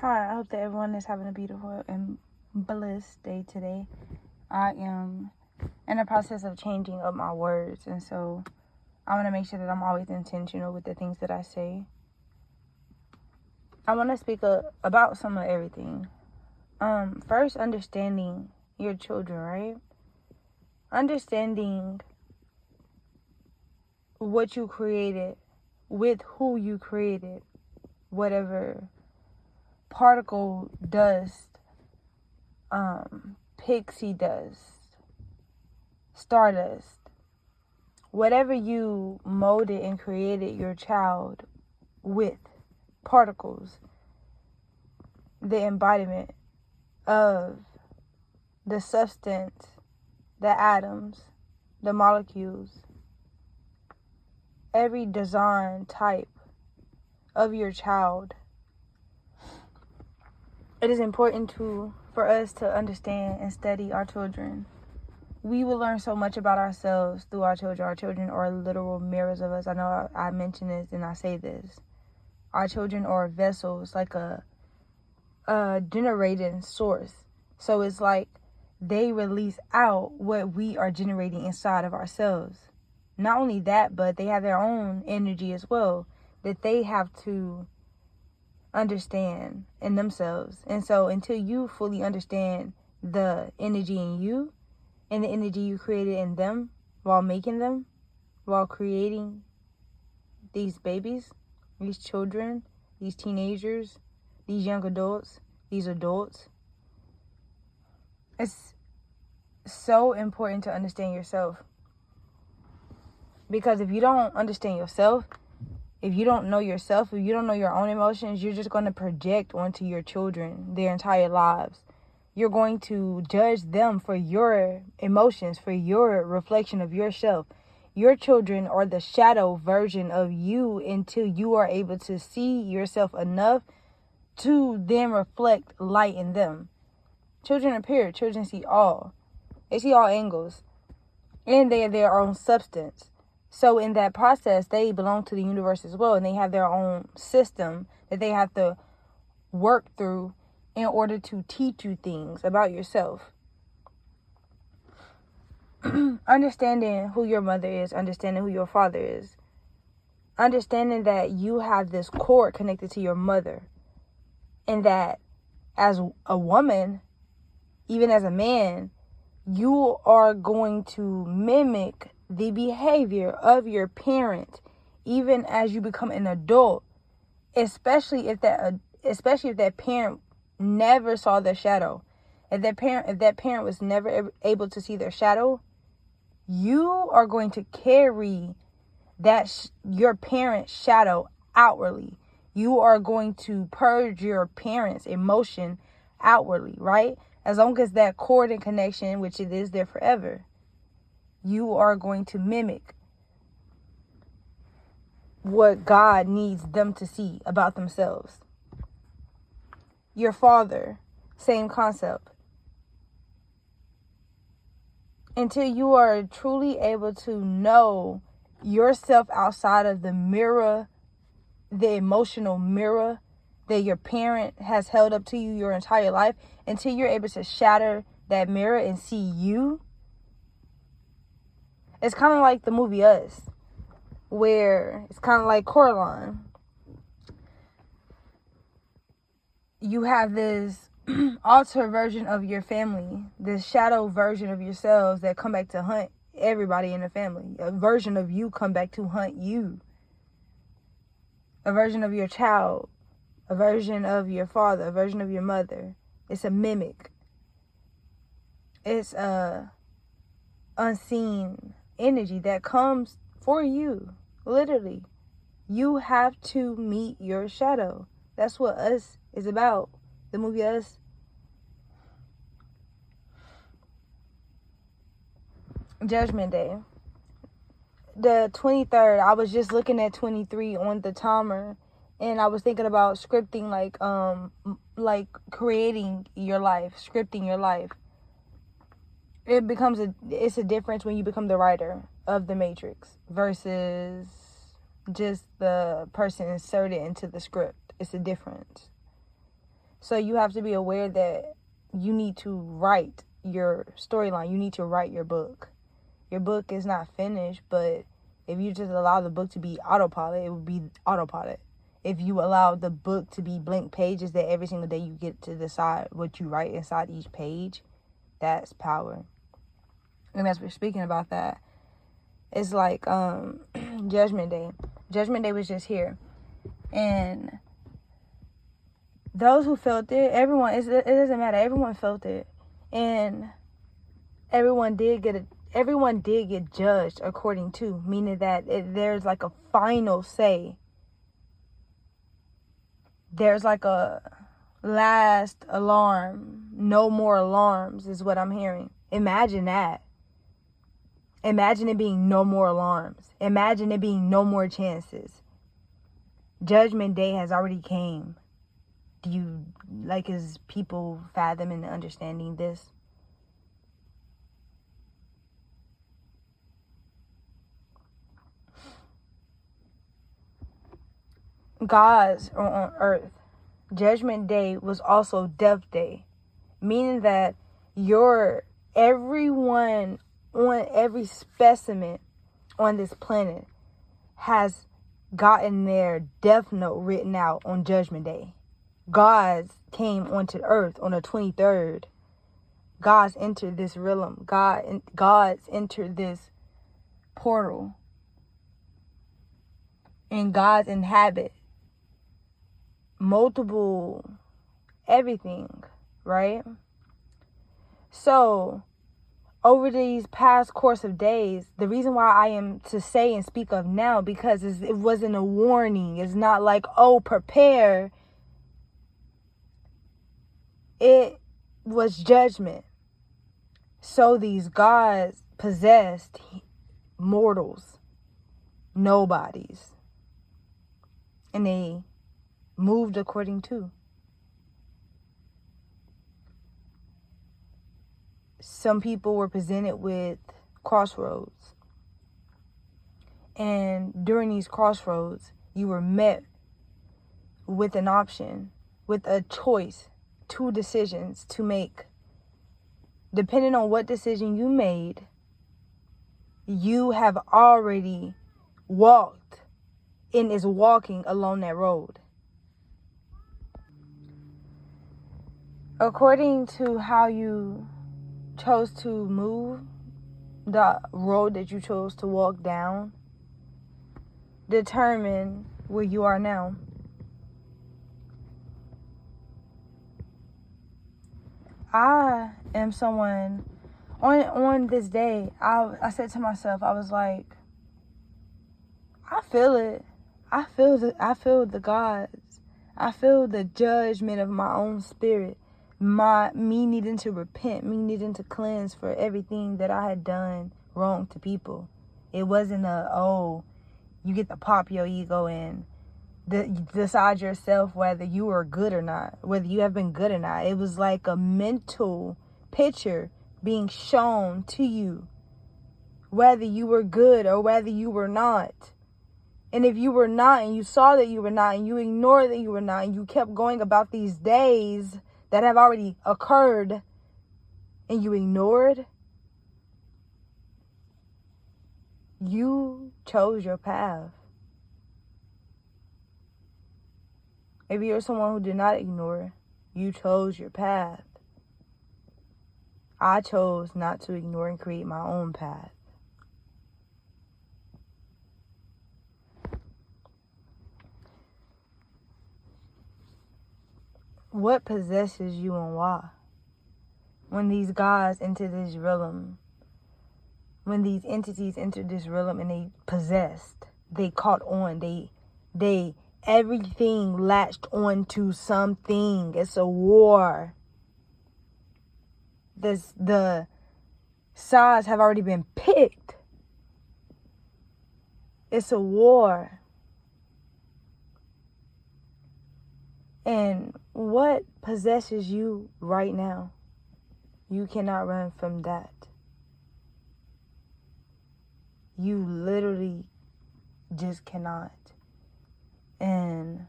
Hi, I hope that everyone is having a beautiful and blessed day today. I am in the process of changing up my words, and so I want to make sure that I'm always intentional with the things that I say. I want to speak about some of everything. First, understanding your children, right? Understanding what you created, with who you created, whatever particle, dust, pixie dust, stardust, whatever you molded and created your child with, particles, the embodiment of the substance, the atoms, the molecules, every design type of your child. It is important for us to understand and study our children. We will learn so much about ourselves through our children. Our children are literal mirrors of us. I know I mention this and I say this. Our children are vessels, like a generating source. So it's like they release out what we are generating inside of ourselves. Not only that, but they have their own energy as well that they have to understand in themselves. And so until you fully understand the energy in you and the energy you created in them while making them, while creating these babies, these children, these teenagers, these young adults, these adults, it's so important to understand yourself. Because if you don't understand yourself, if you don't know yourself, if you don't know your own emotions, you're just going to project onto your children their entire lives. You're going to judge them for your emotions, for your reflection of yourself. Your children are the shadow version of you until you are able to see yourself enough to then reflect light in them. Children appear. Children see all. They see all angles. And they are their own substance. So in that process, they belong to the universe as well. And they have their own system that they have to work through in order to teach you things about yourself. Understanding who your mother is, understanding who your father is, understanding that you have this cord connected to your mother, and that as a woman, even as a man, you are going to mimic the behavior of your parent even as you become an adult, especially if that parent never saw their shadow. If that parent was never able to see their shadow, you are going to carry that your parent's shadow outwardly. You are going to purge your parent's emotion outwardly, right? As long as that cord and connection, which it is there forever, you are going to mimic what God needs them to see about themselves. Your father, same concept. Until you are truly able to know yourself outside of the mirror, the emotional mirror that your parent has held up to you your entire life, until you're able to shatter that mirror and see you. It's kind of like the movie Us, where it's kind of like Coraline. You have this alter version of your family, this shadow version of yourselves that come back to hunt everybody in the family. A version of you come back to hunt you. A version of your child, a version of your father, a version of your mother. It's a mimic. It's a unseen energy that comes for you. Literally. You have to meet your shadow. That's what Us is about. The movie Us. Judgment Day. The 23rd, I was just looking at 23 on the timer, and I was thinking about scripting, like creating your life, scripting your life. It's a difference when you become the writer of the Matrix versus just the person inserted into the script. It's a difference. So you have to be aware that you need to write your storyline. You need to write your book. Your book is not finished, but if you just allow the book to be autopilot, it would be autopilot. If you allow the book to be blank pages that every single day you get to decide what you write inside each page, that's power. And as we're speaking about that, it's like Judgment Day. Judgment Day was just here. And those who felt it, everyone, it doesn't matter. Everyone felt it. And everyone did get judged according to, meaning that there's like a final say. There's like a last alarm. No more alarms is what I'm hearing. Imagine that. Imagine it being no more alarms. Imagine it being no more chances. Judgment Day has already came. Is people fathoming and understanding this? God's on earth. Judgment Day was also Death Day, meaning that everyone on every specimen on this planet has gotten their death note written out on Judgment Day. Gods came onto earth on the 23rd. Gods entered this realm. Gods entered this portal. And gods inhabit multiple everything, right? So over these past course of days, the reason why I am to say and speak of now, because it wasn't a warning. It's not like, oh, prepare. It was judgment. So these gods possessed mortals, nobodies. And they moved according to. Some people were presented with crossroads. And during these crossroads, you were met with an option, with a choice, 2 decisions to make. Depending on what decision you made, you have already walked and is walking along that road. According to how you chose to move, the road that you chose to walk down, determine where you are now. I am someone, on this day, I said to myself, I was like, I feel it. I feel the gods. I feel the judgment of my own spirit. Me needing to repent, me needing to cleanse for everything that I had done wrong to people. It wasn't you get to pop your ego and decide yourself whether you are good or not, whether you have been good or not. It was like a mental picture being shown to you, whether you were good or whether you were not. And if you were not, and you saw that you were not, and you ignored that you were not, and you kept going about these days that have already occurred, and you ignored, you chose your path. If you're someone who did not ignore, you chose your path. I chose not to ignore and create my own path. What possesses you and why? When these gods enter this realm, when these entities entered this realm and they possessed, they caught on, they everything latched onto something. It's a war. The sides have already been picked. It's a war. And what possesses you right now? You cannot run from that. You literally just cannot. And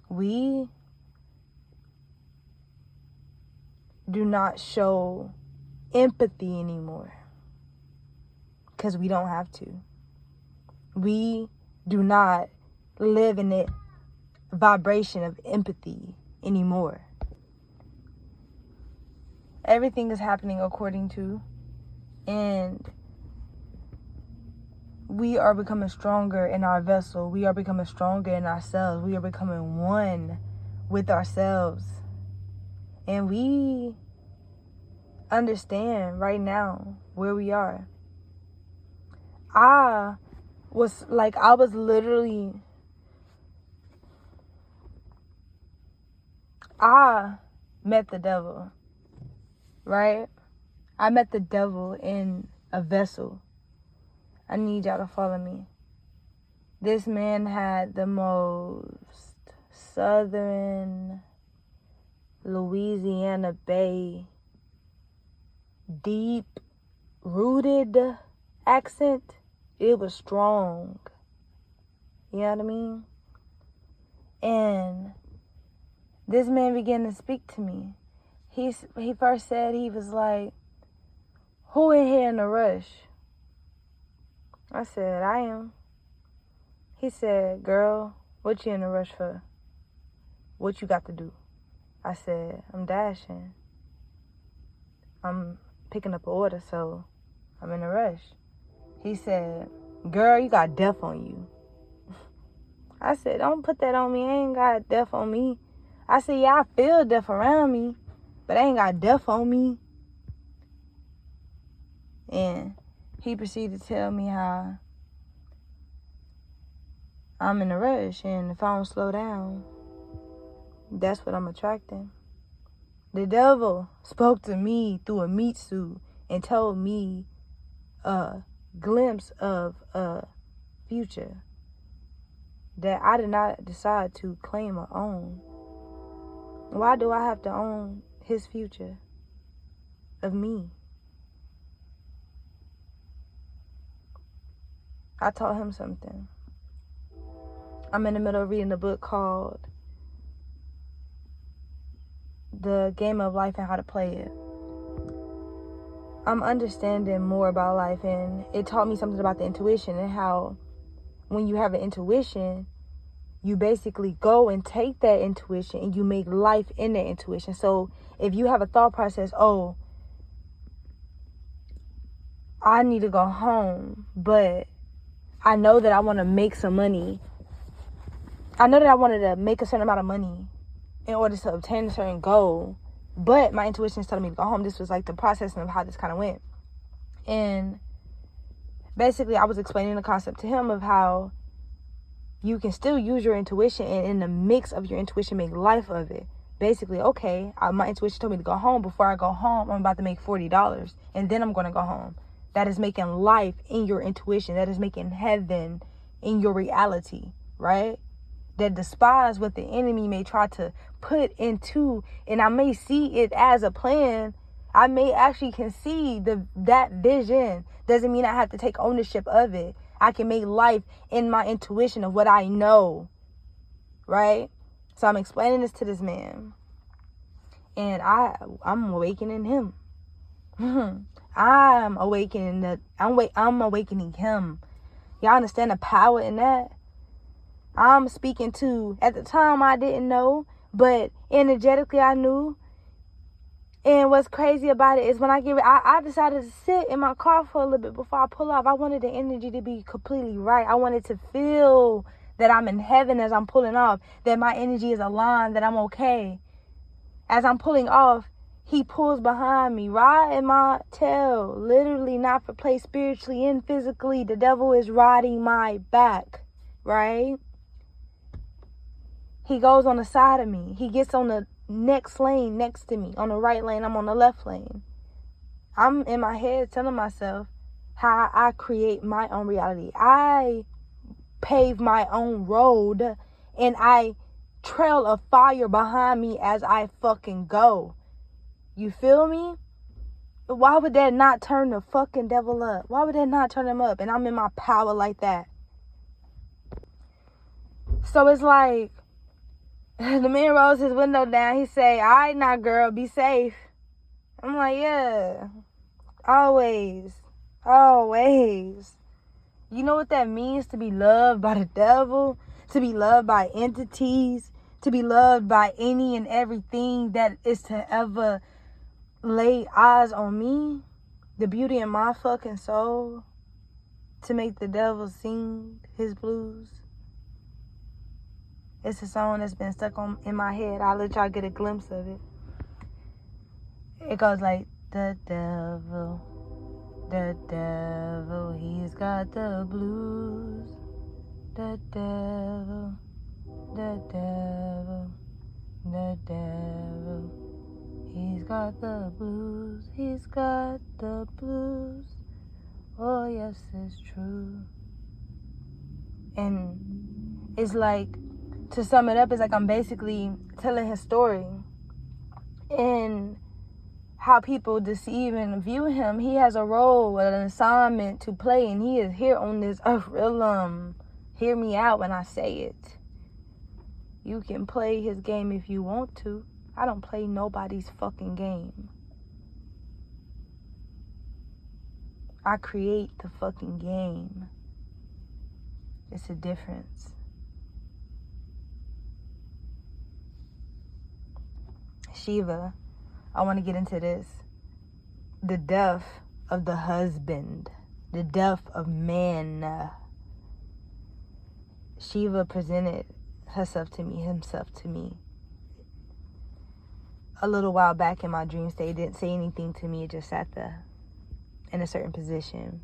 we do not show empathy anymore. Because we don't have to. We do not live in the vibration of empathy anymore. Everything is happening according to, and we are becoming stronger in our vessel. We are becoming stronger in ourselves. We are becoming one with ourselves. And we understand right now where we are. I met the devil, right? I met the devil in a vessel. I need y'all to follow me. This man had the most southern Louisiana Bay, deep-rooted accent. It was strong. You know what I mean? And this man began to speak to me. He first said, he was like, "Who in here in a rush?" I said, "I am." He said, "Girl, what you in a rush for? What you got to do?" I said, "I'm dashing. I'm picking up an order, so I'm in a rush." He said, "Girl, you got death on you." I said, "Don't put that on me. I ain't got death on me." I said, "Yeah, I feel death around me, but I ain't got death on me." And he proceeded to tell me how I'm in a rush, and if I don't slow down, that's what I'm attracting. The devil spoke to me through a meat suit and told me a glimpse of a future that I did not decide to claim or own. Why do I have to own his future of me? I taught him something. I'm in the middle of reading a book called The Game of Life and How to Play It. I'm understanding more about life, and it taught me something about the intuition and how when you have an intuition, you basically go and take that intuition and you make life in that intuition. So if you have a thought process, "Oh, I need to go home, but I know that I want to make some money. I know that I wanted to make a certain amount of money in order to obtain a certain goal, but my intuition is telling me to go home." This was like the processing of how this kind of went. And basically, I was explaining the concept to him of how you can still use your intuition, and in the mix of your intuition, make life of it. Basically, okay, my intuition told me to go home. Before I go home, I'm about to make $40, and then I'm going to go home. That is making life in your intuition. That is making heaven in your reality, right? That despise what the enemy may try to put into, and I may see it as a plan. I may actually concede that vision. Doesn't mean I have to take ownership of it. I can make life in my intuition of what I know, right? So I'm explaining this to this man, and I'm awakening him. I'm awakening him. Y'all understand the power in that? I'm speaking to, at the time I didn't know, but energetically I knew. And what's crazy about it is when I decided to sit in my car for a little bit before I pull off. I wanted the energy to be completely right. I wanted to feel that I'm in heaven as I'm pulling off, that my energy is aligned, that I'm okay. As I'm pulling off, he pulls behind me, right in my tail, literally not for play, spiritually and physically. The devil is riding my back, right? He goes on the side of me. He gets on the next lane next to me. On the right lane, I'm on the left lane. I'm in my head telling myself how I create my own reality. I pave my own road, and I trail a fire behind me as I fucking go. You feel me? Why would that not turn the fucking devil up? Why would that not turn him up? And I'm in my power like that. So it's like, the man rolls his window down. He say, "All right now, girl, be safe." I'm like, yeah, always. Always. You know what that means to be loved by the devil? To be loved by entities? To be loved by any and everything that is to ever lay eyes on me? The beauty in my fucking soul? To make the devil sing his blues? It's a song that's been stuck in my head. I'll let y'all get a glimpse of it. It goes like, the devil, he's got the blues. The devil, he's got the blues. He's got the blues. Oh, yes, it's true. And it's like, to sum it up, it's like I'm basically telling his story. And how people deceive and view him. He has a role, an assignment to play, and he is here on this earth. Hear me out when I say it. You can play his game if you want to. I don't play nobody's fucking game. I create the fucking game. It's a difference. Shiva, I want to get into this. The death of the husband. The death of man. Shiva presented himself to me. A little while back in my dream state. It didn't say anything to me. It just sat there in a certain position.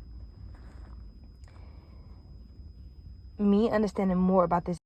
Me understanding more about this